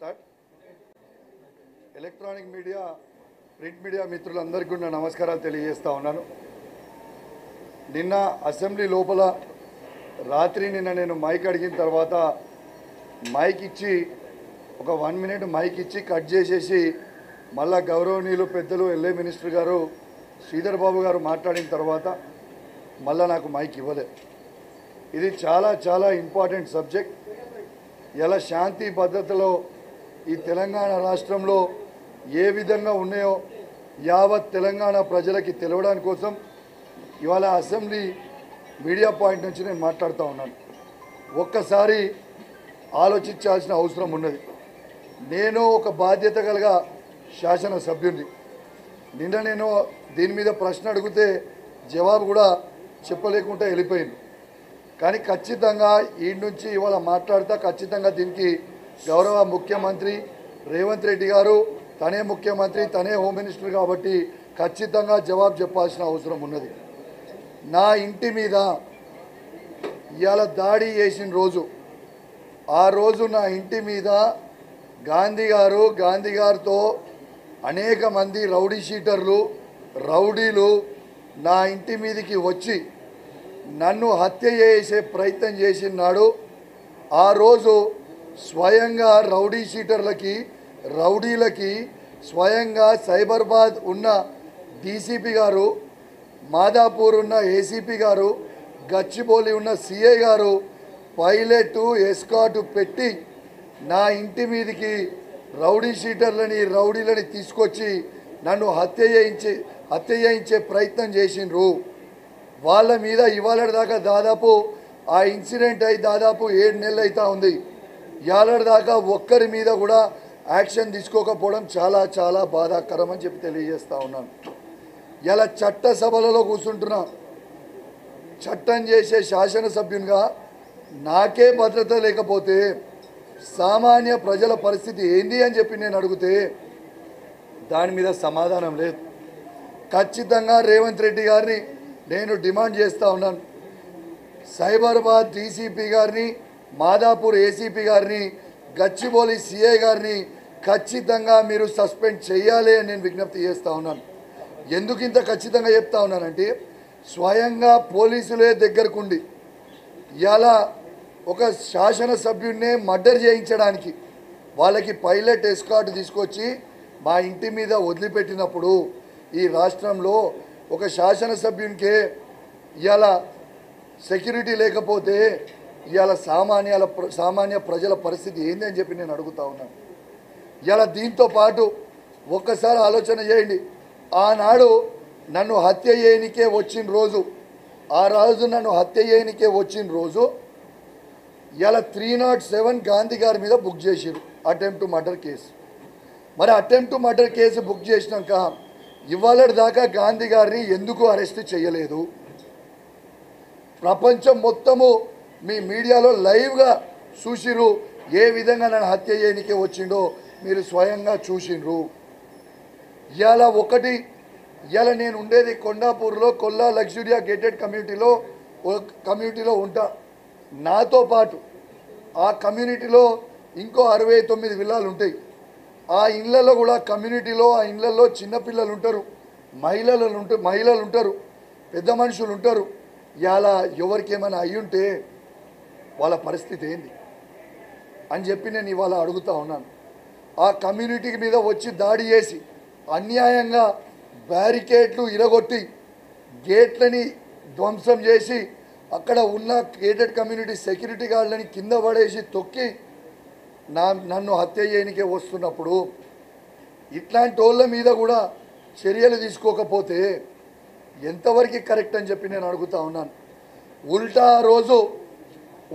Start. Electronic media, print media మిత్రులందరికీ కూడా నమస్కారాలు తెలియజేస్తా ఉన్నాను. నిన్న అసెంబ్లీ లోపల రాత్రి నేను మైక్ అడిగిన తర్వాత మైక్ ఇచ్చి ఒక 1 మినిట్ మైక్ ఇచ్చి కట్ చేసేసి మళ్ళా గౌరవనీయులు పెద్దలు ఎల్ఏ మినిస్టర్ గారు శ్రీధర్ బాబు గారు మాట్లాడిన తర్వాత మళ్ళా నాకు మైక్ ఇవ్వలే. ఇది చాలా చాలా ఇంపార్టెంట్ సబ్జెక్ట్. ఇలా శాంతి భద్రతలో ఈ తెలంగాణ రాష్ట్రంలో ఏ విధంగా ఉన్నాయో యావత్ తెలంగాణ ప్రజలకి తెలవడానికి కోసం ఇవాళ అసెంబ్లీ మీడియా పాయింట్ నుంచి నేను మాట్లాడుతూ ఉన్నాను. ఒక్కసారి ఆలోచించాల్సిన అవసరం ఉన్నది. నేను ఒక బాధ్యత కలిగ శాసనసభ్యుని. నిన్న నేను దీని మీద ప్రశ్న అడిగితే జవాబు కూడా చెప్పలేకుండా వెళ్ళిపోయింది. కానీ ఖచ్చితంగా ఈ నుంచి ఇవాళ మాట్లాడుతా ఖచ్చితంగా దీనికి గౌరవ ముఖ్యమంత్రి రేవంత్ రెడ్డి గారు, తనే ముఖ్యమంత్రి, తనే హోమ్ మినిస్టర్ కాబట్టి ఖచ్చితంగా జవాబు చెప్పాల్సిన అవసరం ఉన్నది. నా ఇంటి మీద ఇవాళ దాడి చేసిన రోజు, ఆ రోజు నా ఇంటి మీద గాంధీ గారితో అనేక మంది రౌడీ షీటర్లు, రౌడీలు నా ఇంటి మీదకి వచ్చి నన్ను హత్య చేసే ప్రయత్నం చేసినాడు. ఆ రోజు స్వయంగా రౌడీ షీటర్లకి, రౌడీలకి స్వయంగా సైబరాబాద్ ఉన్న డీసీపీ గారు, మాదాపూర్ ఉన్న ఏసీపీ గారు, గచ్చిబౌలి ఉన్న సిఐ గారు పైలట్ ఎస్కాట్ పెట్టి నా ఇంటి మీదకి రౌడీ షీటర్లని, రౌడీలని తీసుకొచ్చి నన్ను హత్య చేయించే ప్రయత్నం చేసిండ్రు. వాళ్ళ మీద ఇవాళ దాకా దాదాపు ఆ ఇన్సిడెంట్ అయి దాదాపు 7 నెలలు అవుతా ఉంది. ఇవాళ దాకా ఒక్కరి మీద కూడా యాక్షన్ తీసుకోకపోవడం చాలా చాలా బాధాకరం అని చెప్పి తెలియజేస్తూ ఉన్నాను. ఇలా చట్టసభలలో కూర్చుంటున్నా, చట్టం చేసే శాసనసభ్యునిగా నాకే భద్రత లేకపోతే సామాన్య ప్రజల పరిస్థితి ఏంది అని చెప్పి నేను అడిగితే దాని మీద సమాధానం లేదు. ఖచ్చితంగా రేవంత్ రెడ్డి గారిని నేను డిమాండ్ చేస్తూ ఉన్నాను. సైబరాబాద్ డీసీపీ గారిని, మాదాపూర్ ఏసీపీ గారిని, గచ్చిబౌలి సిఐ గారిని ఖచ్చితంగా మీరు సస్పెండ్ చేయాలి అని నేను విజ్ఞప్తి చేస్తూ ఉన్నాను. ఎందుకు ఇంత ఖచ్చితంగా చెప్తా ఉన్నానంటే స్వయంగా పోలీసులే దగ్గరకుండి ఇలా ఒక శాసనసభ్యున్నే మర్డర్ చేయించడానికి వాళ్ళకి పైలట్ ఎస్కాట్ తీసుకొచ్చి మా ఇంటి మీద వదిలిపెట్టినప్పుడు ఈ రాష్ట్రంలో ఒక శాసనసభ్యునికే ఇవాళ సెక్యూరిటీ లేకపోతే ఇవాళ సామాన్య ప్రజల పరిస్థితి ఏంది అని చెప్పి నేను అడుగుతా ఉన్నాను. ఇవాళ దీంతో పాటు ఒక్కసారి ఆలోచన చేయండి. ఆనాడు నన్ను హత్య చేయనికే వచ్చిన రోజు, ఆ రోజు నన్ను హత్య చేయనికే వచ్చిన రోజు ఇవాళ 307 గాంధీ గారి మీద బుక్ చేసారు అటెంప్ట్ టు మర్డర్ కేసు. మరి attempt to murder case book చేసినాక ఇవాళ దాకా గాంధీ గారిని ఎందుకు అరెస్ట్ చేయలేదు? ప్రపంచం మొత్తము మీ మీడియాలో లైవ్గా చూసిరు, ఏ విధంగా నన్ను హత్య చేయనికే వచ్చిండో మీరు స్వయంగా చూసిండ్రు. ఇవాళ నేను ఉండేది కొండాపూర్లో, కొల్లా లగ్జూరియా గేటెడ్ కమ్యూనిటీలో ఉంటా. నాతో పాటు ఆ కమ్యూనిటీలో ఇంకో 69 విల్లాలు ఉంటాయి. ఆ ఇళ్లలో కూడా కమ్యూనిటీలో, ఆ ఇళ్లలో చిన్నపిల్లలు ఉంటారు, మహిళలు ఉంటారు, పెద్ద మనుషులు ఉంటారు. ఇవాళ ఎవరికి ఏమైనా అయ్యుంటే వాళ్ళ పరిస్థితి ఏంది అని చెప్పి నేను ఇవాళ అడుగుతూ ఉన్నాను. ఆ కమ్యూనిటీకి మీద వచ్చి దాడి చేసి అన్యాయంగా బ్యారికేడ్లు ఇరగొట్టి గేట్లని ధ్వంసం చేసి అక్కడ ఉన్న గేటెడ్ కమ్యూనిటీ సెక్యూరిటీ గార్డులని కింద పడేసి తొక్కి నన్ను హత్య చేయనికే వస్తున్నప్పుడు ఇట్లాంటి వాళ్ళ మీద కూడా చర్యలు తీసుకోకపోతే ఎంతవరకు కరెక్ట్ అని చెప్పి నేను అడుగుతా ఉన్నాను.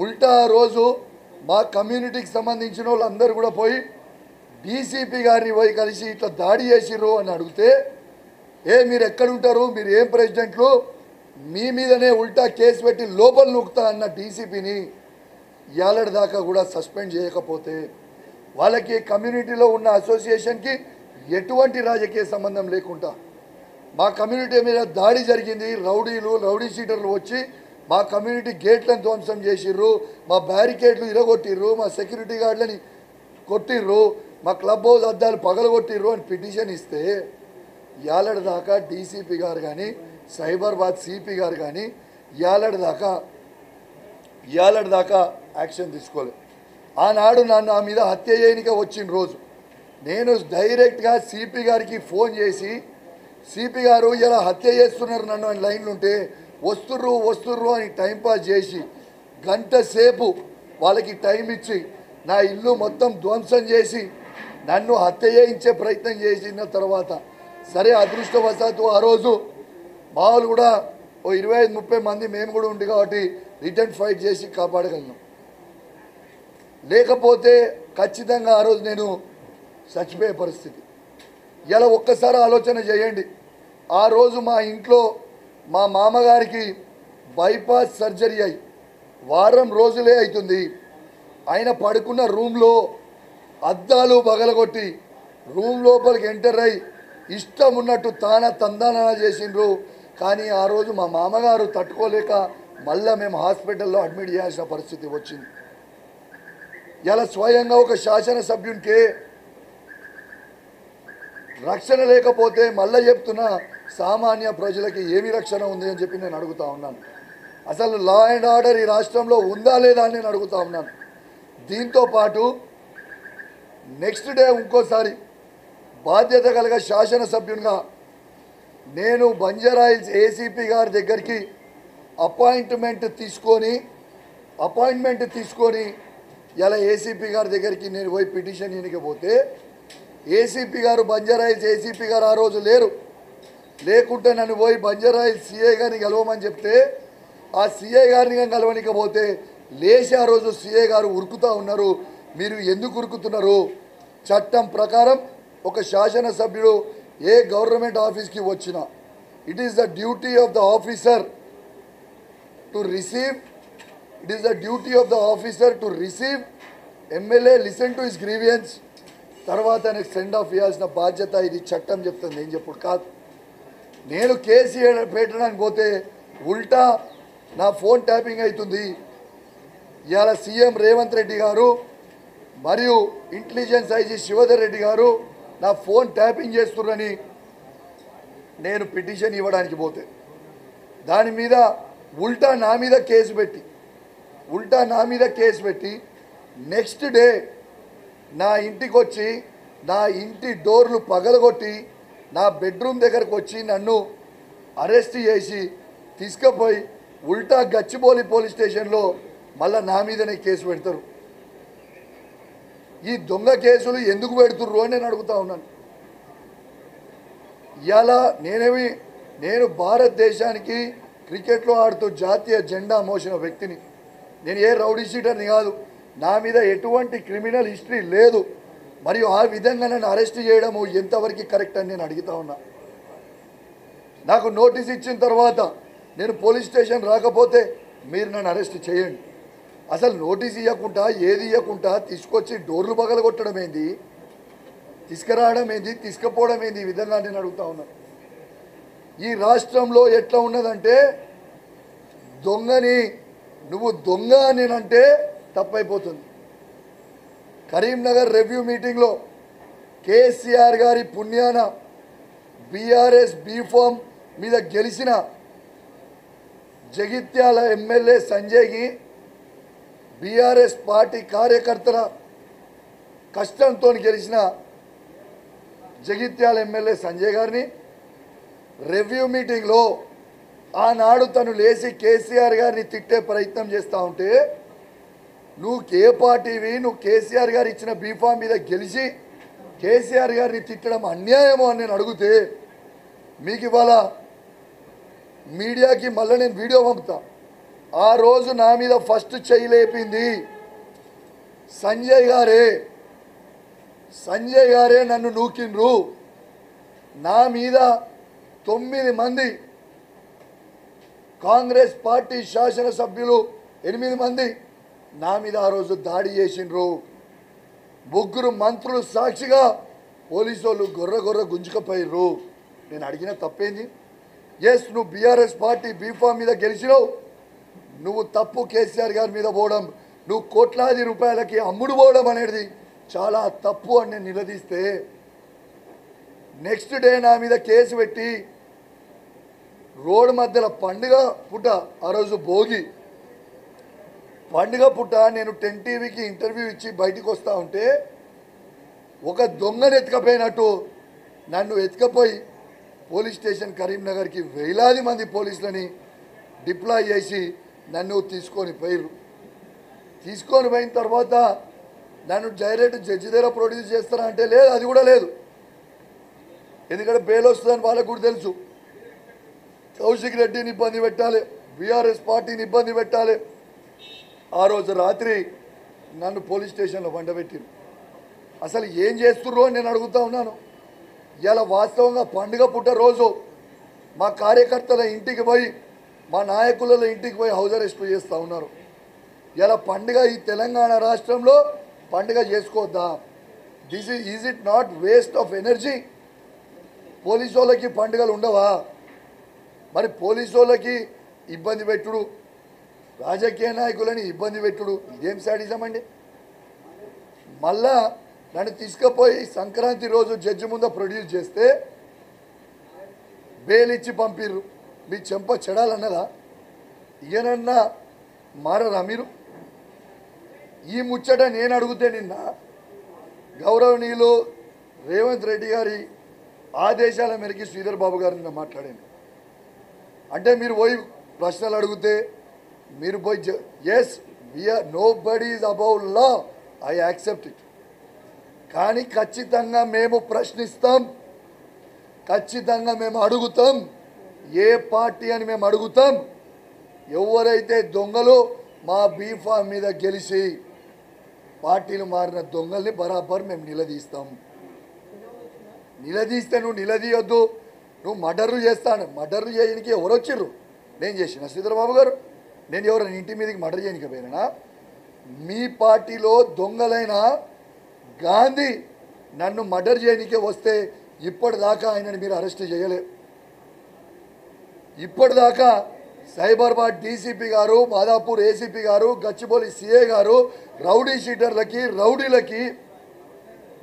ఉల్టా రోజు మా కమ్యూనిటీకి సంబంధించిన వాళ్ళందరూ కూడా పోయి డీసీపీ గారిని పోయి కలిసి ఇట్లా దాడి చేసిర్రు అని అడిగితే, మీరు ఎక్కడుంటారు, మీరు ఏం ప్రెసిడెంట్లు, మీ మీదనే ఉల్టా కేసు పెట్టి లోపల నూకుతా అన్న డీసీపీని ఇవాళ దాకా కూడా సస్పెండ్ చేయకపోతే వాళ్ళకి కమ్యూనిటీలో ఉన్న అసోసియేషన్కి ఎటువంటి రాజకీయ సంబంధం లేకుండా మా కమ్యూనిటీ మీద దాడి జరిగింది, రౌడీ షీటర్లు వచ్చి మా కమ్యూనిటీ గేట్లను ధ్వంసం చేసిర్రు, మా బ్యారికేడ్లు ఇరగొట్టిర్రు, మా సెక్యూరిటీ గార్డులని కొట్టిర్రు, మా క్లబ్ హౌస్ అద్దాలు పగలగొట్టిర్రు అని పిటిషన్ ఇస్తే యాలడి దాకా డీసీపీ గారు కానీ సైబరాబాద్ సిపి గారు కానీ యాలడి దాకా యాక్షన్ తీసుకోలేదు. ఆనాడు నన్ను ఆ మీద హత్య చేయనిక వచ్చిన రోజు నేను డైరెక్ట్గా సిపి గారికి ఫోన్ చేసి, సిపి గారు ఇలా హత్య చేస్తున్నారు నన్ను అని లైన్లు ఉంటే వస్తుర్రు అని టైంపాస్ చేసి గంట సేపు వాళ్ళకి టైం ఇచ్చి నా ఇల్లు మొత్తం ధ్వంసం చేసి నన్ను హత్య చేయించే ప్రయత్నం చేసిన తర్వాత సరే అదృష్టవశాత్తు ఆ రోజు మామూలు కూడా ఓ 25-30 మంది మేము కూడా ఉండి కాబట్టి రిటర్న్ ఫైట్ చేసి కాపాడగలను. లేకపోతే ఖచ్చితంగా ఆ రోజు నేను చచ్చిపోయే పరిస్థితి. ఇలా ఒక్కసారి ఆలోచన చేయండి. ఆ రోజు మా ఇంట్లో మా మామగారికి బైపాస్ సర్జరీ అయి వారం రోజులే అవుతుంది. ఆయన పడుకున్న రూమ్లో అద్దాలు పగలగొట్టి రూమ్ లోపలికి ఎంటర్ అయ్యి ఇష్టం ఉన్నట్టు తందానా చేసిండ్రు. కానీ ఆ రోజు మా మామగారు తట్టుకోలేక మళ్ళీ మేము హాస్పిటల్లో అడ్మిట్ చేయాల్సిన పరిస్థితి వచ్చింది. ఇలా స్వయంగా ఒక శాసనసభ్యునికే రక్షణ లేకపోతే మళ్ళీ చెప్తున్నా సామాన్య ప్రజలకి ఏమి రక్షణ ఉంది అని చెప్పి నేను అడుగుతా ఉన్నాను. అసలు లా అండ్ ఆర్డర్ ఈ రాష్ట్రంలో ఉందా లేదా అని నేను అడుగుతా ఉన్నాను. దీంతో పాటు నెక్స్ట్ డే ఇంకోసారి బాధ్యత కలిగ శాసనసభ్యునిగా నేను బంజారాహిల్స్ ఏసీపీ గారి దగ్గరికి అపాయింట్మెంట్ తీసుకొని ఇలా ఏసీపీ గారి దగ్గరికి నేను పోయి పిటిషన్ ఇవ్వకపోతే ఏసీపీ గారు బంజారాహిల్స్ ఏసీపీ గారు ఆ రోజు లేకుంటే నన్ను పోయి బంజారాహిల్స్ సిఐ గారిని కలవమని చెప్తే ఆ సిఐ గారిని కలవనికపోతే లేచి ఆ రోజు సిఐ గారు ఉరుకుతూ ఉన్నారు. మీరు ఎందుకు ఉరుకుతున్నారు? చట్టం ప్రకారం ఒక శాసనసభ్యుడు ఏ గవర్నమెంట్ ఆఫీస్కి వచ్చినా it is the duty of the officer to receive MLA listen to his grievance, తర్వాత ఆయనకు సెండ్ ఆఫ్ ఇవ్వాల్సిన బాధ్యత ఇది చట్టం చెప్తుంది, నేను చెప్పుడు కాదు. నేను కేసు పెట్టడానికి పోతే ఉల్టా నా ఫోన్ ట్యాపింగ్ అవుతుంది. ఇవాళ సీఎం రేవంత్ రెడ్డి గారు మరియు ఇంటెలిజెన్స్ ఐజీ శివధర్ రెడ్డి గారు నా ఫోన్ ట్యాపింగ్ చేస్తున్నారని నేను పిటిషన్ ఇవ్వడానికి పోతే దాని మీద ఉల్టా నా మీద కేసు పెట్టి నెక్స్ట్ డే నా ఇంటికి వచ్చి నా ఇంటి డోర్లు పగలగొట్టి నా బెడ్రూమ్ దగ్గరకు వచ్చి నన్ను అరెస్ట్ చేసి తీసుకుపోయి ఉల్టా గచ్చిబౌలి పోలీస్ స్టేషన్లో మళ్ళీ నా మీదనే కేసు పెడతారు. ఈ దొంగ కేసులు ఎందుకు పెడుతుర్రు అని నేను అడుగుతా ఉన్నాను. ఇవాళ నేను భారతదేశానికి క్రికెట్లో ఆడుతూ జాతీయ జెండా మోసిన వ్యక్తిని. నేను ఏ రౌడీ షీటర్ని కాదు, నా మీద ఎటువంటి క్రిమినల్ హిస్టరీ లేదు. మరియు ఆ విధంగా నన్ను అరెస్ట్ చేయడము ఎంతవరకు కరెక్ట్ అని నేను అడుగుతా ఉన్నా. నాకు నోటీస్ ఇచ్చిన తర్వాత నేను పోలీస్ స్టేషన్ రాకపోతే మీరు నన్ను అరెస్ట్ చేయండి. అసలు నోటీస్ ఇవ్వకుండా ఏది ఇవ్వకుండా తీసుకొచ్చి డోర్లు పగలగొట్టడం ఏంది, తీసుకురావడం ఏంది, తీసుకుపోవడం ఏంది, ఈ విధంగా నేను అడుగుతా ఉన్నాను. ఈ రాష్ట్రంలో ఎట్లా ఉన్నదంటే నువ్వు దొంగ నేనంటే తప్పైపోతుంది. కరీంనగర్ రివ్యూ మీటింగ్లో కేసీఆర్ గారి పుణ్యాన బీఆర్ఎస్ బీఫామ్ మీద గెలిచిన జగిత్యాల ఎమ్మెల్యే సంజయ్కి బీఆర్ఎస్ పార్టీ కార్యకర్తల కష్టంతో గెలిచిన జగిత్యాల ఎమ్మెల్యే సంజయ్ గారిని రివ్యూ మీటింగ్లో ఆనాడు తను లేచి కేసీఆర్ గారిని తిట్టే ప్రయత్నం చేస్తూ ఉంటే నువ్వు ఏ పార్టీవి, నువ్వు కేసీఆర్ గారు ఇచ్చిన బీఫామ్ మీద గెలిచి కేసీఆర్ గారిని తిట్టడం అన్యాయమో అని నేను అడిగితే మీకు ఇవాళ మీడియాకి మళ్ళీ నేను వీడియో పంపుతా. ఆ రోజు నా మీద ఫస్ట్ చెయ్యి లేపింది సంజయ్ గారే నన్ను నూకిండ్రు. నా మీద 9 మంది కాంగ్రెస్ పార్టీ శాసనసభ్యులు 8 మంది నా మీద ఆ రోజు దాడి చేసిండ్రు. 3 మంత్రులు సాక్షిగా పోలీసు వాళ్ళు గొర్ర గుంజుకపోయిర్రు. నేను అడిగిన తప్పేంది? ఎస్, నువ్వు బీఆర్ఎస్ పార్టీ బీఫామ్ మీద గెలిచినావు, నువ్వు తప్పు కేసీఆర్ గారి మీద పోవడం, నువ్వు కోట్లాది రూపాయలకి అమ్ముడు పోవడం అనేది చాలా తప్పు అని నేను నిలదీస్తే నెక్స్ట్ డే నా మీద కేసు పెట్టి రోడ్డు మధ్యలో పండుగ పుట్ట, ఆ రోజు భోగి పండుగ పుట్ట, నేను 10 టీవీకి ఇంటర్వ్యూ ఇచ్చి బయటికి వస్తూ ఉంటే ఒక దొంగను ఎత్తుకపోయినట్టు నన్ను ఎత్తుకపోయి పోలీస్ స్టేషన్ కరీంనగర్కి వేలాది మంది పోలీసులని డిప్లాయ్ చేసి నన్ను తీసుకొని పోయిన తర్వాత నన్ను డైరెక్ట్ జడ్జి దగ్గర ప్రొడ్యూస్ చేస్తారా అంటే లేదు, అది కూడా లేదు. ఎందుకంటే బెయిల్ వస్తుందని వాళ్ళకు కూడా తెలుసు. కౌశిక్ రెడ్డిని ఇబ్బంది పెట్టాలి, బీఆర్ఎస్ పార్టీని ఇబ్బంది పెట్టాలి. ఆ రోజు రాత్రి నన్ను పోలీస్ స్టేషన్లో వండబెట్టిరు. అసలు ఏం చేస్తుర్రో అని నేను అడుగుతూ ఉన్నాను. ఇలా వాస్తవంగా పండుగ పుట్ట రోజు మా కార్యకర్తల ఇంటికి పోయి, మా నాయకుల ఇంటికి పోయి హౌస్ అరెస్ట్ చేస్తూ ఉన్నారు. ఇలా పండుగ ఈ తెలంగాణ రాష్ట్రంలో పండుగ చేసుకోవద్దా? Is it not waste of energy? Police వాళ్ళకి పండుగలు ఉండవా? మరి పోలీసు వాళ్ళకి ఇబ్బంది పెట్టుడు, రాజకీయ నాయకులని ఇబ్బంది పెట్టుడు, ఇదేం శాడిజం అండి? మళ్ళా నన్ను తీసుకుపోయి సంక్రాంతి రోజు జడ్జి ముందు ప్రొడ్యూస్ చేస్తే బెయిల్ ఇచ్చి పంపిర్రు. మీ చెంప చెడాలన్నదా? ఇయనన్నా మారరా మీరు? ఈ ముచ్చట నేను అడిగితే నిన్న గౌరవనీయులు రేవంత్ రెడ్డి గారి ఆదేశాల మేరకు శ్రీధర్ బాబు గారు నిన్న మాట్లాడాను. అంటే మీరు పోయి ప్రశ్నలు అడిగితే మీరు పోయి as we are nobody is above law, I accept it. కానీ ఖచ్చితంగా మేము ప్రశ్నిస్తాం, ఖచ్చితంగా మేము అడుగుతాం. ఏ పార్టీ అని మేము అడుగుతాం. ఎవరైతే దొంగలు మా బీఫామ్ మీద గెలిచి పార్టీలు మారిన దొంగల్ని బరాబర్ మేము నిలదీస్తాం. నిలదీస్తే నువ్వు నిలదీయొద్దు, నువ్వు మర్డర్లు చేస్తాను. మర్డర్లు చేయడానికి ఎవరు వచ్చిర్రు? నేను చేసిన శ్రీధరబాబు గారు, నేను ఎవరైనా ఇంటి మీదకి మర్డర్ చేయడానికి పోయినా? మీ పార్టీలో దొంగలైన గాంధీ నన్ను మర్డర్ చేయడానికే వస్తే ఇప్పటిదాకా ఆయనని మీరు అరెస్ట్ చేయలేరు. ఇప్పటిదాకా సైబరాబాద్ డీసీపీ గారు, మాదాపూర్ ఏసీపీ గారు, గచ్చిబౌలి సిఏ గారు రౌడీ షీటర్లకి, రౌడీలకి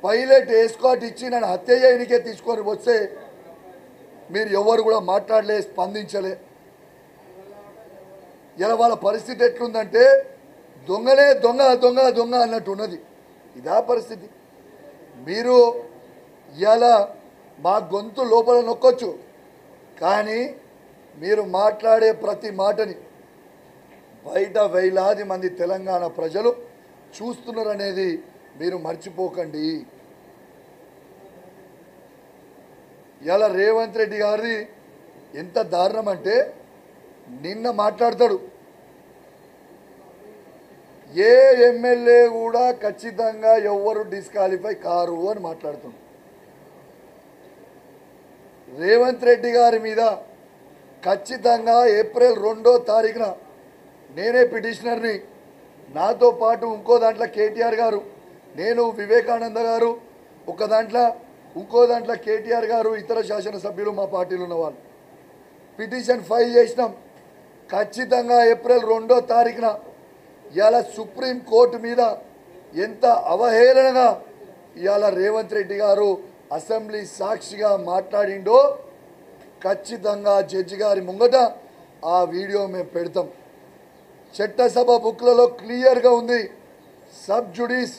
పైలట్ ఎస్కాట్ ఇచ్చి నన్ను హత్య చేయడానికే తీసుకొని వస్తే మీరు ఎవరు కూడా మాట్లాడలే, స్పందించలే. ఇలా వాళ్ళ పరిస్థితి ఎట్లుందంటే దొంగలే దొంగ దొంగ దొంగ అన్నట్టు ఉన్నది. ఇదా పరిస్థితి. మీరు ఇలా మా గొంతు లోపల నొక్కొచ్చు, కానీ మీరు మాట్లాడే ప్రతి మాటని బయట వేలాది మంది తెలంగాణ ప్రజలు చూస్తున్నారనేది మీరు మర్చిపోకండి. ఇలా రేవంత్ రెడ్డి గారిది ఎంత దారుణం అంటే నిన్న మాట్లాడతాడు, ఏ ఎమ్మెల్యే కూడా ఖచ్చితంగా ఎవరు డిస్క్వాలిఫై కారు అని మాట్లాడుతున్నాడు. రేవంత్ రెడ్డి గారి మీద ఖచ్చితంగా ఏప్రిల్ 2వ తారీఖున నేనే పిటిషనర్ని, నాతో పాటు ఇంకో దాంట్లో కేటీఆర్ గారు, నేను వివేకానంద గారు ఒక దాంట్లో, ఇంకో దాంట్లో కేటీఆర్ గారు, ఇతర శాసనసభ్యులు మా పార్టీలో ఉన్న వాళ్ళు పిటిషన్ ఫైల్ చేసినాం. ఖచ్చితంగా ఏప్రిల్ 2వ తారీఖున ఇవాళ సుప్రీంకోర్టు మీద ఎంత అవహేళనగా ఇవాళ రేవంత్ రెడ్డి గారు అసెంబ్లీ సాక్షిగా మాట్లాడిండో ఖచ్చితంగా జడ్జి గారి ముంగట ఆ వీడియో మేము పెడతాం. చట్టసభ బుక్లలో క్లియర్గా ఉంది. సబ్ జుడిస్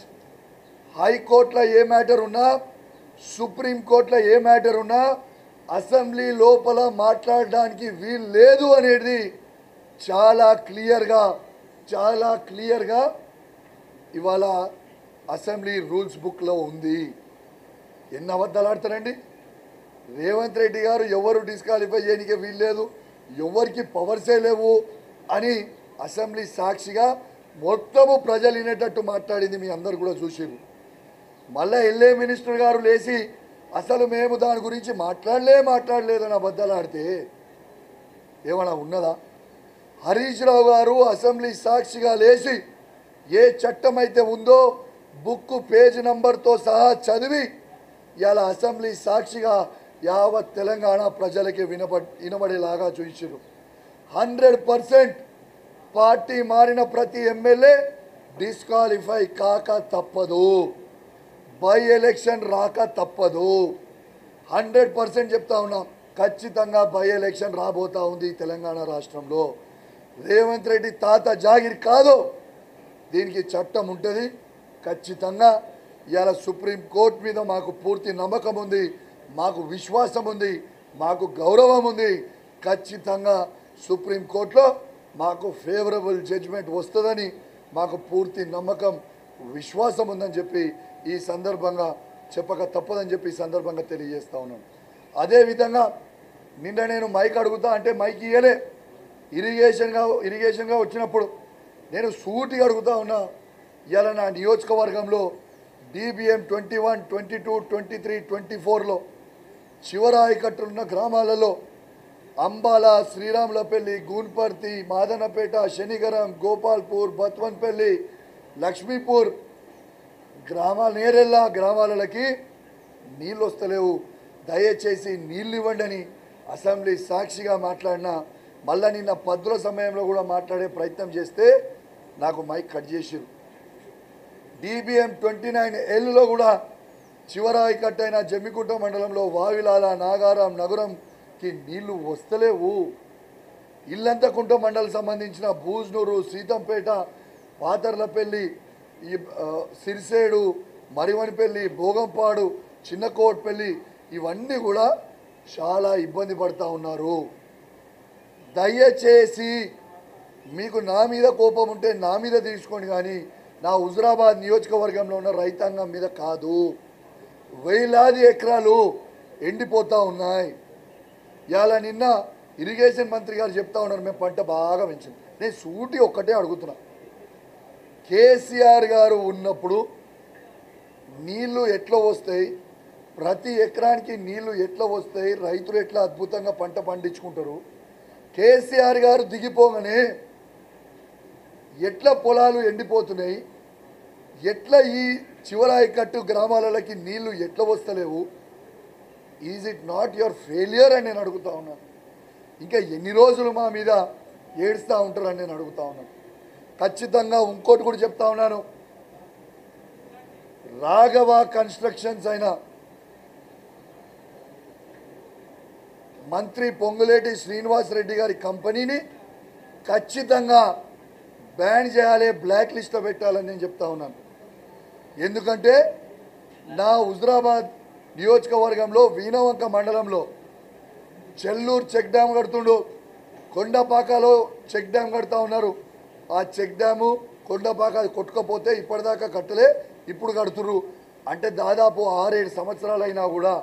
హైకోర్టులో ఏ మ్యాటర్ ఉన్నా, సుప్రీంకోర్టులో ఏ మ్యాటర్ ఉన్నా అసెంబ్లీ లోపల మాట్లాడడానికి వీలు లేదు అనేది చాలా క్లియర్గా ఇవాళ అసెంబ్లీ రూల్స్ బుక్లో ఉంది. ఎన్ని అబద్ధాలు ఆడతారండి రేవంత్ రెడ్డి గారు? ఎవరు డిస్క్వాలిఫై చేయడానికి వీల్లేదు, ఎవరికి పవర్సే లేవు అని అసెంబ్లీ సాక్షిగా మొత్తము ప్రజలు వినేటట్టు మాట్లాడింది మీ అందరు కూడా చూసిరు. మళ్ళీ ఎల్ఏ మినిస్టర్ గారు లేచి అసలు మేము దాని గురించి మాట్లాడలేదని అబద్ధాలు ఆడితే ఏమైనా ఉన్నదా? హరీష్ రావు గారు అసెంబ్లీ సాక్షిగా లేచి ఏ చట్టం అయితే ఉందో బుక్ పేజ్ నంబర్తో సహా చదివి ఇలా అసెంబ్లీ సాక్షిగా యావత్ తెలంగాణ ప్రజలకి వినబడేలాగా చూయించారు. 100% పార్టీ మారిన ప్రతి ఎమ్మెల్యే డిస్క్వాలిఫై కాక తప్పదు. బై ఎలక్షన్ రాక తప్పదు. 100% చెప్తా ఉన్నాం, ఖచ్చితంగా బై ఎలక్షన్ రాబోతా ఉంది తెలంగాణ రాష్ట్రంలో. రేవంత్ రెడ్డి తాత జాగిర్ కాదు, దీనికి చట్టం ఉంటుంది. ఖచ్చితంగా ఇవాళ సుప్రీంకోర్టు మీద మాకు పూర్తి నమ్మకం ఉంది, మాకు విశ్వాసం ఉంది, మాకు గౌరవం ఉంది. ఖచ్చితంగా సుప్రీంకోర్టులో మాకు ఫేవరబుల్ జడ్జిమెంట్ వస్తుందని మాకు పూర్తి నమ్మకం, విశ్వాసం ఉందని చెప్పి ఈ సందర్భంగా చెప్పక తప్పదని చెప్పి ఈ సందర్భంగా తెలియజేస్తా ఉన్నాను. అదేవిధంగా నిన్న నేను మైక్ అడుగుతా అంటే మైక్ ఇయ్యలే. ఇరిగేషన్గా వచ్చినప్పుడు నేను సూటిగా అడుగుతా ఉన్నా, ఇవాళ నా నియోజకవర్గంలో DBM 21, 22, 23, 24లో చివరాయికట్టున్న గ్రామాలలో అంబాల, శ్రీరాములపల్లి, గూన్పర్తి, మాదనపేట, శనిగరం, గోపాల్పూర్, బత్వన్పల్లి, లక్ష్మీపూర్ నేరెల్లా గ్రామాలకి నీళ్ళు వస్తలేవు, దయచేసి నీళ్ళు ఇవ్వండి అని అసెంబ్లీ సాక్షిగా మాట్లాడినా. మళ్ళీ నిన్న పద్దుల సమయంలో కూడా మాట్లాడే ప్రయత్నం చేస్తే నాకు మైక్ కట్ చేసిరు. DBM 29Lలో కూడా చివరాయి కట్టైన జమ్మికుంట మండలంలో వావిలాల, నాగారం, నగరంకి నీళ్లు వస్తలేవు. ఇల్లంతకుంట మండలం సంబంధించిన బూజ్నూరు, సీతంపేట, పాతర్లపల్లి, ఈ సిరిసేడు, మరివనిపల్లి, భోగంపాడు, చిన్నకోట్పల్లి ఇవన్నీ కూడా చాలా ఇబ్బంది పడుతూ ఉన్నారు. దయచేసి మీకు నా మీద కోపం ఉంటే నా మీద తీసుకోండి, కానీ నా హుజురాబాద్ నియోజకవర్గంలో ఉన్న రైతాంగం మీద కాదు. వేలాది ఎకరాలు ఎండిపోతూ ఉన్నాయి. ఇవాళ నిన్న ఇరిగేషన్ మంత్రి గారు చెప్తా ఉన్నారు, మేము పంట బాగా పెంచింది. నేను సూటి ఒక్కటే అడుగుతున్నా, కేసీఆర్ గారు ఉన్నప్పుడు నీళ్లు ఎట్లా వస్తాయి, ప్రతి ఎకరానికి నీళ్లు ఎట్లా వస్తాయి, రైతులు ఎట్లా అద్భుతంగా పంట పండించుకుంటారు, కేసీఆర్ గారు దిగిపోగానే ఎట్లా పొలాలు ఎండిపోతున్నాయి, ఎట్లా ఈ చివరాయికట్టు గ్రామాలకి నీళ్లు ఎట్లా వస్తలేవు, is it not your failure అని నేను అడుగుతా ఉన్నాను. ఇంకా ఎన్ని రోజులు మా మీద ఏడుస్తూ ఉంటారని నేను అడుగుతా ఉన్నాను. ఖచ్చితంగా ఇంకోటి కూడా చెప్తా ఉన్నాను, రాఘవ కన్స్ట్రక్షన్స్ అయిన మంత్రి పొంగులేటి శ్రీనివాస్ రెడ్డి గారి కంపెనీని ఖచ్చితంగా బ్యాన్ చేయాలి, బ్లాక్ లిస్ట్లో పెట్టాలని నేను చెప్తా ఉన్నాను. ఎందుకంటే నా హుజురాబాద్ నియోజకవర్గంలో వీణవంక మండలంలో చెల్లూరు చెక్ డ్యామ్ కడుతుండు, కొండపాకలో చెక్ డ్యామ్ కడుతూ ఉన్నారు. ఆ చెక్ డ్యాము కొండపాక కొట్టుకపోతే ఇప్పటిదాకా కట్టలే, ఇప్పుడు కడుతుర్రు. అంటే దాదాపు 6-7 సంవత్సరాలైనా కూడా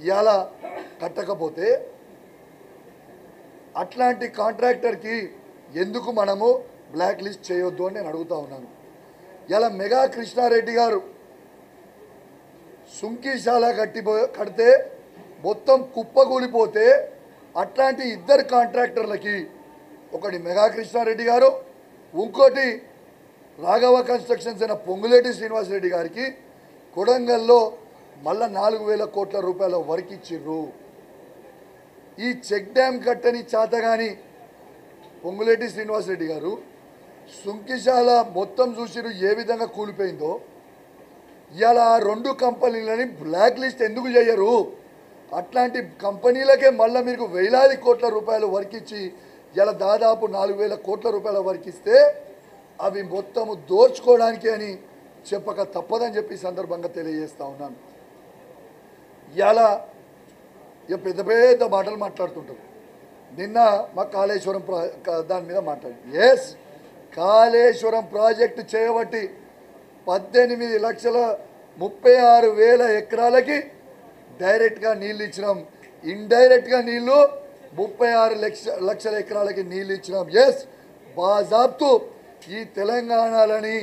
ఇవాళ కట్టకపోతే అట్లాంటి కాంట్రాక్టర్కి ఎందుకు మనము బ్లాక్ లిస్ట్ చేయొద్దు అని నేను అడుగుతా ఉన్నాను. ఇలా మెగా కృష్ణారెడ్డి గారు సుంకీశాల కడితే మొత్తం కుప్పకూలిపోతే అట్లాంటి 2 కాంట్రాక్టర్లకి, ఒకటి మెగా కృష్ణారెడ్డి గారు, ఇంకోటి రాఘవ కన్స్ట్రక్షన్స్ అయిన పొంగులేటి శ్రీనివాసరెడ్డి గారికి కొడంగల్లో మళ్ళా 4,000 కోట్ల రూపాయల వర్క్ ఇచ్చిర్రు. ఈ చెక్ డ్యామ్ కట్టని చేతగాని పొంగులేటి శ్రీనివాసరెడ్డి గారు సుంకిశాల మొత్తం చూసిరు ఏ విధంగా కూలిపోయిందో. ఇలా 2 కంపెనీలని బ్లాక్ లిస్ట్ ఎందుకు చేయరు? అట్లాంటి కంపెనీలకే మళ్ళీ మీకు వేలాది కోట్ల రూపాయలు వర్క్ ఇచ్చి ఇలా దాదాపు 4,000 కోట్ల రూపాయల వర్క్ ఇస్తే అవి మొత్తము దోచుకోవడానికి అని చెప్పక తప్పదని చెప్పి సందర్భంగా తెలియజేస్తా ఉన్నాను. ఇలా పెద్ద పెద్ద మాటలు మాట్లాడుతుంటారు. నిన్న మా కాళేశ్వరం దాని మీద మాట్లాడి, ఎస్, కాళేశ్వరం ప్రాజెక్టు చేయబట్టి 18,36,000 ఎకరాలకి డైరెక్ట్గా నీళ్ళు ఇచ్చినాం, ఇండైరెక్ట్గా నీళ్ళు 36 లక్షల ఎకరాలకి నీళ్ళు ఇచ్చినాం. ఎస్, బాజాబ్తు ఈ తెలంగాణలని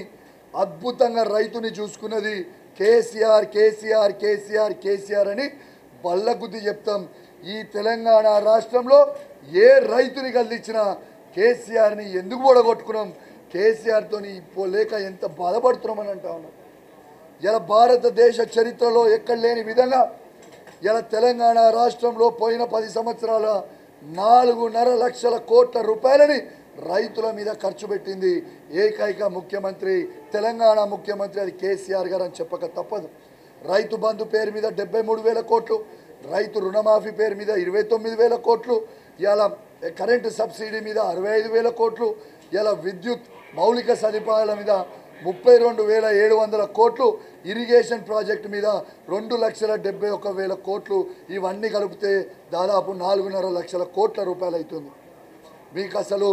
అద్భుతంగా రైతుని చూసుకున్నది కేసీఆర్ కేసీఆర్ కేసీఆర్ కేసీఆర్ అని బల్లగుద్ది చెప్తాం. ఈ తెలంగాణ రాష్ట్రంలో ఏ రైతుని కదిలిచ్చినా కేసీఆర్ని ఎందుకు ఓడగొట్టుకున్నాం, కేసీఆర్తో లేక ఎంత బాధపడుతున్నామని అంటా ఉన్నాం. ఇలా భారతదేశ చరిత్రలో ఎక్కడ లేని విధంగా ఇలా తెలంగాణ రాష్ట్రంలో పోయిన 10 సంవత్సరాల 4.5 లక్షల కోట్ల రూపాయలని రైతుల మీద ఖర్చు పెట్టింది ఏకైక ముఖ్యమంత్రి తెలంగాణ ముఖ్యమంత్రి అది కేసీఆర్ గారు అని చెప్పక తప్పదు. రైతు బంధు పేరు మీద 73,000 కోట్లు, రైతు రుణమాఫీ పేరు మీద 29,000 కోట్లు, ఇలా కరెంటు సబ్సిడీ మీద 65,000 కోట్లు, ఇలా విద్యుత్ మౌలిక సదుపాయాల మీద 32,700 కోట్లు, ఇరిగేషన్ ప్రాజెక్టు మీద 2,71,000 కోట్లు, ఇవన్నీ కలిపితే దాదాపు 4.5 లక్షల కోట్ల రూపాయలు అవుతుంది. మీకు అసలు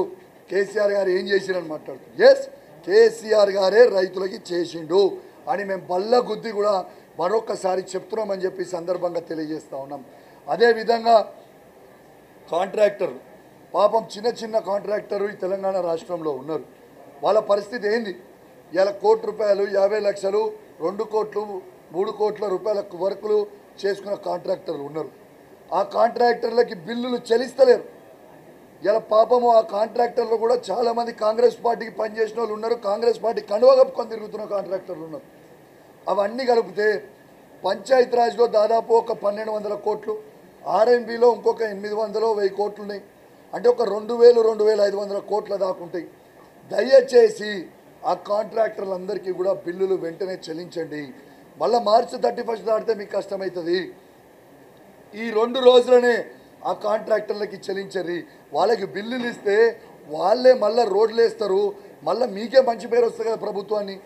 కేసీఆర్ గారు ఏం చేసిరని మాట్లాడుతుంది. ఎస్, కేసీఆర్ గారే రైతులకి చేసిండు అని మేము బల్ల గుద్ది కూడా మరొకసారి చెప్తున్నామని చెప్పి సందర్భంగా తెలియజేస్తూ ఉన్నాం. అదేవిధంగా కాంట్రాక్టర్ పాపం చిన్న చిన్న కాంట్రాక్టరు ఈ తెలంగాణ రాష్ట్రంలో ఉన్నారు. వాళ్ళ పరిస్థితి ఏంది? ఇలా ₹1 కోటి 50 లక్షలు 2 కోట్లు 3 కోట్ల రూపాయల వర్కులు చేసుకున్న కాంట్రాక్టర్లు ఉన్నారు. ఆ కాంట్రాక్టర్లకి బిల్లులు చెల్లిస్తలేరు. ఇలా పాపము ఆ కాంట్రాక్టర్లు కూడా చాలామంది కాంగ్రెస్ పార్టీకి పనిచేసిన వాళ్ళు ఉన్నారు, కాంగ్రెస్ పార్టీ కండువా కప్పుకొని తిరుగుతున్న కాంట్రాక్టర్లు ఉన్నారు. అవన్నీ కలిపితే పంచాయతీరాజ్లో దాదాపు ఒక 1,200 కోట్లు, ఆర్ఎంబీలో ఇంకొక 800-1000 కోట్లు ఉన్నాయి. అంటే ఒక 2,000-2,500 కోట్ల దాకా ఉంటాయి. దయచేసి ఆ కాంట్రాక్టర్లందరికీ కూడా బిల్లులు వెంటనే చెల్లించండి. మళ్ళీ మార్చి 31 దాటితే మీకు కష్టమవుతుంది. ఈ 2 రోజులనే ఆ కాంట్రాక్టర్లకి చెల్లించండి. వాళ్ళకి బిల్లులు ఇస్తే వాళ్ళే మళ్ళీ రోడ్లు వేస్తారు, మళ్ళీ మీకే మంచి పేరు వస్తుంది కదా ప్రభుత్వాన్ని.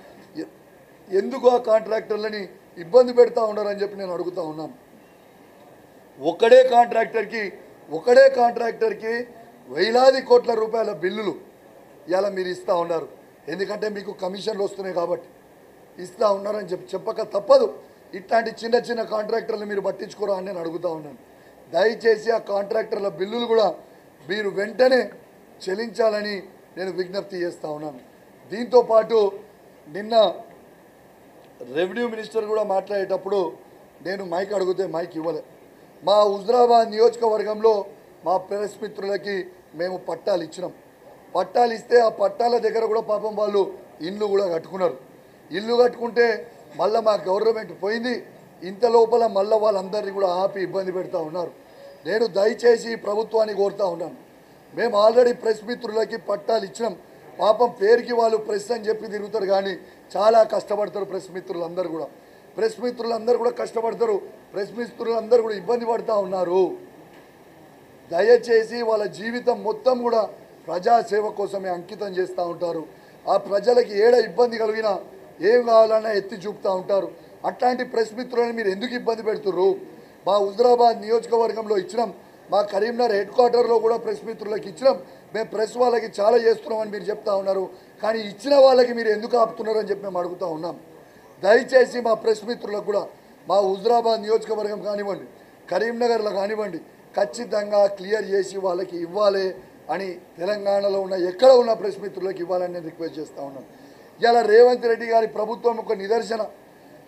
ఎందుకు ఆ కాంట్రాక్టర్లని ఇబ్బంది పెడతా ఉన్నారని చెప్పి నేను అడుగుతూ ఉన్నాను. ఒకడే కాంట్రాక్టర్కి వేలాది కోట్ల రూపాయల బిల్లులు ఇలా మీరు ఇస్తూ ఉన్నారు. ఎందుకంటే మీకు కమిషన్లు వస్తున్నాయి కాబట్టి ఇస్తూ ఉన్నారని చెప్పక తప్పదు. ఇట్లాంటి చిన్న చిన్న కాంట్రాక్టర్లు మీరు పట్టించుకోరా అని నేను అడుగుతూ ఉన్నాను. దయచేసి ఆ కాంట్రాక్టర్ల బిల్లులు కూడా మీరు వెంటనే చెల్లించాలని నేను విజ్ఞప్తి చేస్తూ ఉన్నాను. దీంతోపాటు నిన్న రెవెన్యూ మినిస్టర్ కూడా మాట్లాడేటప్పుడు నేను మైక్ అడిగితే మైక్ ఇవ్వలే. మా హుజరాబాద్ నియోజకవర్గంలో మా ప్రెస్ మిత్రులకి మేము పట్టాలు ఇచ్చినాం. పట్టాలు ఇస్తే ఆ పట్టాల దగ్గర కూడా పాపం వాళ్ళు ఇల్లు కూడా కట్టుకున్నారు. ఇల్లు కట్టుకుంటే మళ్ళీ మా గవర్నమెంట్ పోయింది. ఇంత లోపల మళ్ళీ వాళ్ళందరినీ కూడా ఆపి ఇబ్బంది పెడతా ఉన్నారు. నేను దయచేసి ప్రభుత్వాన్ని కోరుతా ఉన్నాను. మేము ఆల్రెడీ ప్రెస్ మిత్రులకి పట్టాలు ఇచ్చినాం. పాపం పేరుకి వాళ్ళు ప్రెస్ అని చెప్పి తిరుగుతారు, కానీ చాలా కష్టపడతారు ప్రెస్ మిత్రులందరూ కూడా కష్టపడతారు. ప్రెస్ మిత్రులందరూ కూడా ఇబ్బంది పడుతూ ఉన్నారు. దయచేసి వాళ్ళ జీవితం మొత్తం కూడా ప్రజాసేవ కోసమే అంకితం చేస్తూ ఉంటారు. ఆ ప్రజలకి ఏడ ఇబ్బంది కలిగినా ఏం కావాలన్నా ఎత్తి చూపుతూ ఉంటారు. అట్లాంటి ప్రెస్ మిత్రులను మీరు ఎందుకు ఇబ్బంది పెడుతుర్రు? మా హుజరాబాద్ నియోజకవర్గంలో ఇచ్చినాం, మా కరీంనగర్ హెడ్ క్వార్టర్లో కూడా ప్రెస్ మిత్రులకు ఇచ్చినాం. మేము ప్రెస్ వాళ్ళకి చాలా చేస్తున్నామని మీరు చెప్తా ఉన్నారు, కానీ ఇచ్చిన వాళ్ళకి మీరు ఎందుకు ఆపుతున్నారని చెప్పి మేము అడుగుతూ ఉన్నాం. దయచేసి మా ప్రెస్ మిత్రులకు కూడా మా హుజరాబాద్ నియోజకవర్గం కానివ్వండి, కరీంనగర్లో కానివ్వండి, ఖచ్చితంగా క్లియర్ చేసి వాళ్ళకి ఇవ్వాలి అని తెలంగాణలో ఉన్న ఎక్కడ ఉన్న ప్రెస్ మిత్రులకు ఇవ్వాలని నేను రిక్వెస్ట్ చేస్తూ ఉన్నాను. ఇలా రేవంత్ రెడ్డి గారి ప్రభుత్వం ఒక నిదర్శన.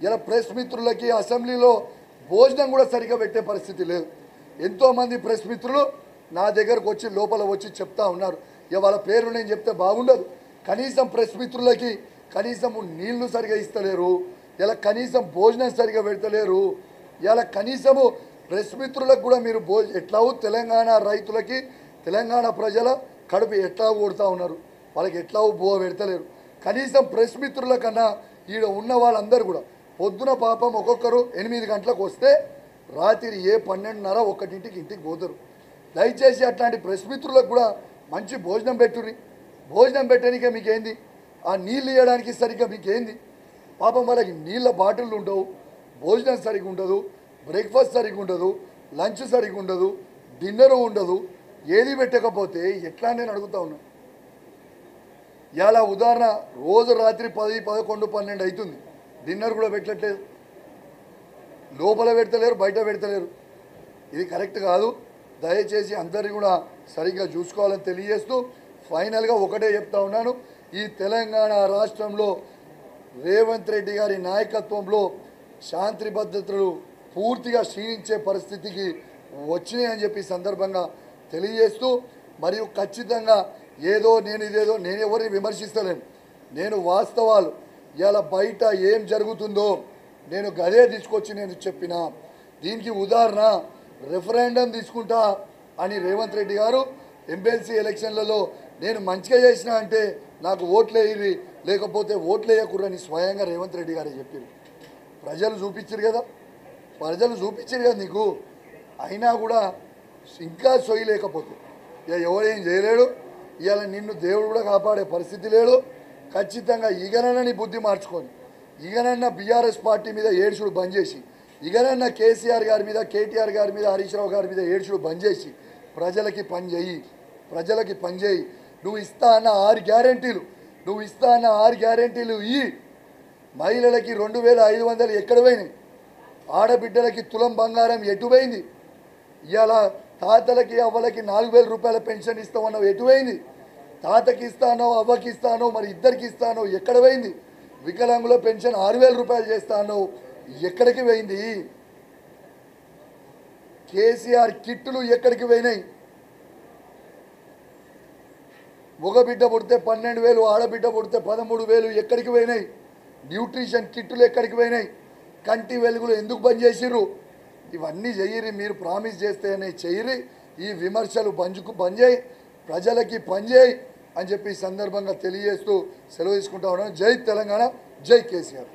ఇలా ప్రెస్ మిత్రులకి అసెంబ్లీలో భోజనం కూడా సరిగ్గా పెట్టే పరిస్థితి లేదు. ఎంతోమంది ప్రెస్ మిత్రులు నా దగ్గరకు వచ్చి లోపల వచ్చి చెప్తా ఉన్నారు. ఇక వాళ్ళ పేరు నేను చెప్తే బాగుండదు. కనీసం ప్రెస్ మిత్రులకి కనీసం నీళ్లు సరిగా ఇస్తలేరు, ఇలా కనీసం భోజనం సరిగా పెడతలేరు. ఇలా కనీసము ప్రెస్ మిత్రులకు కూడా మీరు ఎట్లావు తెలంగాణ రైతులకి తెలంగాణ ప్రజల కడుపు ఎట్లా కొడుతూ ఉన్నారు, వాళ్ళకి ఎట్లా బోవ పెడతలేరు. కనీసం ప్రెస్ మిత్రుల కన్నా ఈడ ఉన్న వాళ్ళందరూ కూడా పొద్దున పాపం ఒక్కొక్కరు 8 గంటలకు వస్తే రాత్రి 12:30-1 ఇంటికి పోతారు. దయచేసి అట్లాంటి ప్రెస్ మిత్రులకు కూడా మంచి భోజనం పెట్టుర్రి. భోజనం పెట్టడానికే మీకేంది, ఆ నీళ్ళు ఇవ్వడానికి సరిగ్గా మీకేంది? పాపం వాళ్ళకి నీళ్ళ బాటిళ్ళు ఉండవు, భోజనం సరిగ్గా ఉండదు, బ్రేక్ఫాస్ట్ సరిగ్గా ఉండదు, లంచ్ సరిగ్గా ఉండదు, డిన్నరు ఉండదు. ఏది పెట్టకపోతే ఎట్లా నేను అడుగుతా ఉన్నాను. ఇలా ఉదాహరణ రోజు రాత్రి 10, 11, 12 అవుతుంది, డిన్నర్ కూడా పెట్టట్లేదు, లోపల పెడతలేరు, బయట పెడతలేరు. ఇది కరెక్ట్ కాదు. దయచేసి అందరినీ కూడా సరిగ్గా చూసుకోవాలని తెలియజేస్తూ ఫైనల్గా ఒకటే చెప్తా ఉన్నాను. ఈ తెలంగాణ రాష్ట్రంలో రేవంత్ రెడ్డి గారి నాయకత్వంలో శాంతి భద్రతలు పూర్తిగా క్షీణించే పరిస్థితికి వచ్చినాయని చెప్పి సందర్భంగా తెలియజేస్తూ, మరియు ఖచ్చితంగా నేను ఎవరిని విమర్శిస్తలేను. నేను వాస్తవాలు ఇలా బయట ఏం జరుగుతుందో నేను గదే తీసుకొచ్చి నేను చెప్పిన. దీనికి ఉదాహరణ రెఫరెండం తీసుకుంటా అని రేవంత్ రెడ్డి గారు ఎమ్మెల్సీ ఎలక్షన్లలో నేను మంచిగా చేసినా అంటే నాకు ఓట్లు వేయరి, లేకపోతే ఓట్లు వేయకుర్రని స్వయంగా రేవంత్ రెడ్డి గారే చెప్పారు. ప్రజలు చూపించారు కదా, ప్రజలు చూపించారు కదా నీకు. అయినా కూడా ఇంకా సొయ్యి లేకపోతే ఇక ఎవరేం చేయలేడు. ఇవాళ నిన్ను దేవుడు కూడా కాపాడే పరిస్థితి లేడు. ఖచ్చితంగా ఇగనన్న నీ బుద్ధి మార్చుకొని, ఇగనన్న బీఆర్ఎస్ పార్టీ మీద ఏడ్చుడు బంద్ చేసి, ఇగనన్న కేసీఆర్ గారి మీద, కేటీఆర్ గారి మీద, హరీష్ రావు గారి మీద ఏడ్చుడు బంద్ చేసి ప్రజలకి పని చేయి, ప్రజలకి పని చేయి. నువ్వు ఇస్తా అన్న 6 గ్యారెంటీలు, నువ్వు ఇస్తా అన్న 6 గ్యారెంటీలు ఇయ్యి. మహిళలకి 2500 ఎక్కడ పోయినాయి? ఆడబిడ్డలకి తులం బంగారం ఎటు పోయింది? ఇవాళ తాతలకి అవ్వలకి 4000 రూపాయల పెన్షన్ ఇస్తామన్నావు, ఎటు పోయింది? తాతకి ఇస్తానో అవ్వకి ఇస్తానో మరి ఇద్దరికి ఇస్తానో ఎక్కడ పోయింది? వికలాంగుల పెన్షన్ 6000 రూపాయలు చేస్తానో ఎక్కడికి పోయింది? కేసీఆర్ కిట్టులు ఎక్కడికి పోయినాయి? మగ బిడ్డ పుడితే 12,000, ఆడబిడ్డ పుడితే 13,000 ఎక్కడికి పోయినాయి? న్యూట్రిషన్ కిట్టులు ఎక్కడికి పోయినాయి? కంటి వెలుగులు ఎందుకు బంద్ చేసిర్రు? ఇవన్నీ చెయ్యిరి. మీరు ప్రామిస్ చేస్తేనే చెయ్యిరి. ఈ విమర్శలు బంద్ చేయి, ప్రజలకి పని చేయి అని చెప్పి ఈ సందర్భంగా తెలియజేస్తూ సెలవు తీసుకుంటా ఉన్నాను. జై తెలంగాణ, జై కేసీఆర్.